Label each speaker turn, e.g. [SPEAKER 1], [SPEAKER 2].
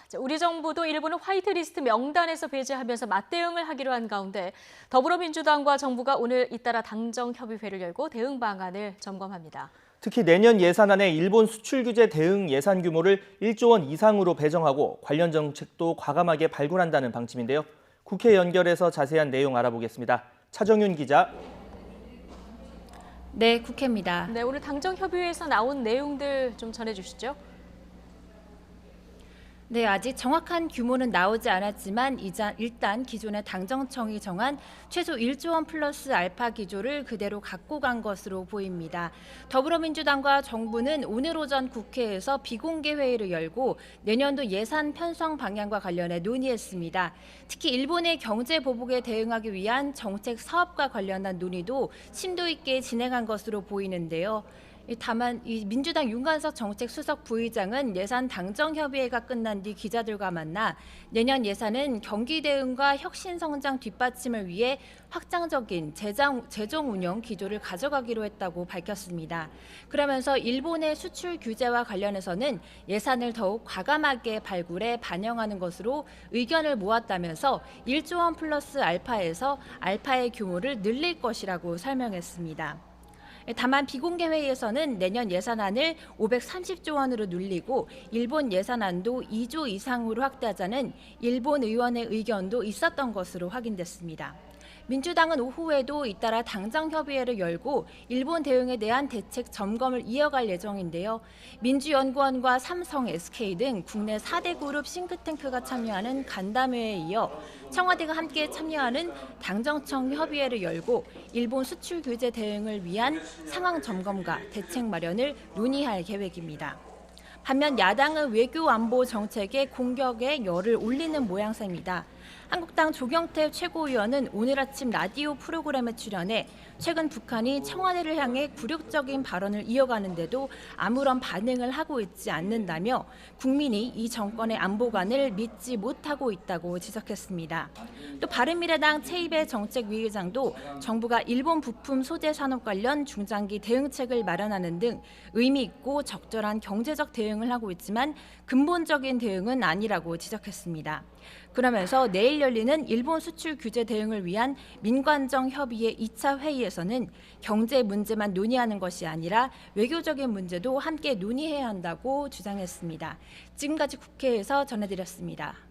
[SPEAKER 1] 자, 우리 정부도 일본을 화이트리스트 명단에서 배제하면서 맞대응을 하기로 한 가운데 더불어민주당과 정부가 오늘 잇따라 당정협의회를 열고 대응 방안을 점검합니다.
[SPEAKER 2] 특히 내년 예산안에 일본 수출 규제 대응 예산 규모를 1조 원 이상으로 배정하고 관련 정책도 과감하게 발굴한다는 방침인데요. 국회 연결해서 자세한 내용 알아보겠습니다. 차정윤 기자.
[SPEAKER 3] 네, 국회입니다.
[SPEAKER 1] 네, 오늘 당정협의회에서 나온 내용들 좀 전해주시죠.
[SPEAKER 3] 네, 아직 정확한 규모는 나오지 않았지만 일단 기존의 당정청이 정한 최소 1조 원 플러스 알파 기조를 그대로 갖고 간 것으로 보입니다. 더불어민주당과 정부는 오늘 오전 국회에서 비공개 회의를 열고 내년도 예산 편성 방향과 관련해 논의했습니다. 특히 일본의 경제 보복에 대응하기 위한 정책 사업과 관련한 논의도 심도 있게 진행한 것으로 보이는데요. 다만 이 민주당 윤관석 정책수석 부의장은 예산 당정협의회가 끝난 뒤 기자들과 만나 내년 예산은 경기 대응과 혁신 성장 뒷받침을 위해 확장적인 재정 운영 기조를 가져가기로 했다고 밝혔습니다. 그러면서 일본의 수출 규제와 관련해서는 예산을 더욱 과감하게 발굴해 반영하는 것으로 의견을 모았다면서 1조 원 플러스 알파에서 알파의 규모를 늘릴 것이라고 설명했습니다. 다만 비공개 회의에서는 내년 예산안을 530조 원으로 늘리고 일본 예산안도 2조 이상으로 확대하자는 일본 의원의 의견도 있었던 것으로 확인됐습니다. 민주당은 오후에도 잇따라 당정협의회를 열고 일본 대응에 대한 대책 점검을 이어갈 예정인데요. 민주연구원과 삼성, SK 등 국내 4대 그룹 싱크탱크가 참여하는 간담회에 이어 청와대가 함께 참여하는 당정청 협의회를 열고 일본 수출 규제 대응을 위한 상황 점검과 대책 마련을 논의할 계획입니다. 반면 야당은 외교 안보 정책에 공격에 열을 올리는 모양새입니다. 한국당 조경태 최고위원은 오늘 아침 라디오 프로그램에 출연해 최근 북한이 청와대를 향해 굴욕적인 발언을 이어가는데도 아무런 반응을 하고 있지 않는다며 국민이 이 정권의 안보관을 믿지 못하고 있다고 지적했습니다. 또 바른미래당 최이배 정책위의장도 정부가 일본 부품 소재 산업 관련 중장기 대응책을 마련하는 등 의미 있고 적절한 경제적 대응을 하고 있지만 근본적인 대응은 아니라고 지적했습니다. 그러면서 내일 열리는 일본 수출 규제 대응을 위한 민관정 협의회 2차 회의에서는 경제 문제만 논의하는 것이 아니라 외교적인 문제도 함께 논의해야 한다고 주장했습니다. 지금까지 국회에서 전해드렸습니다.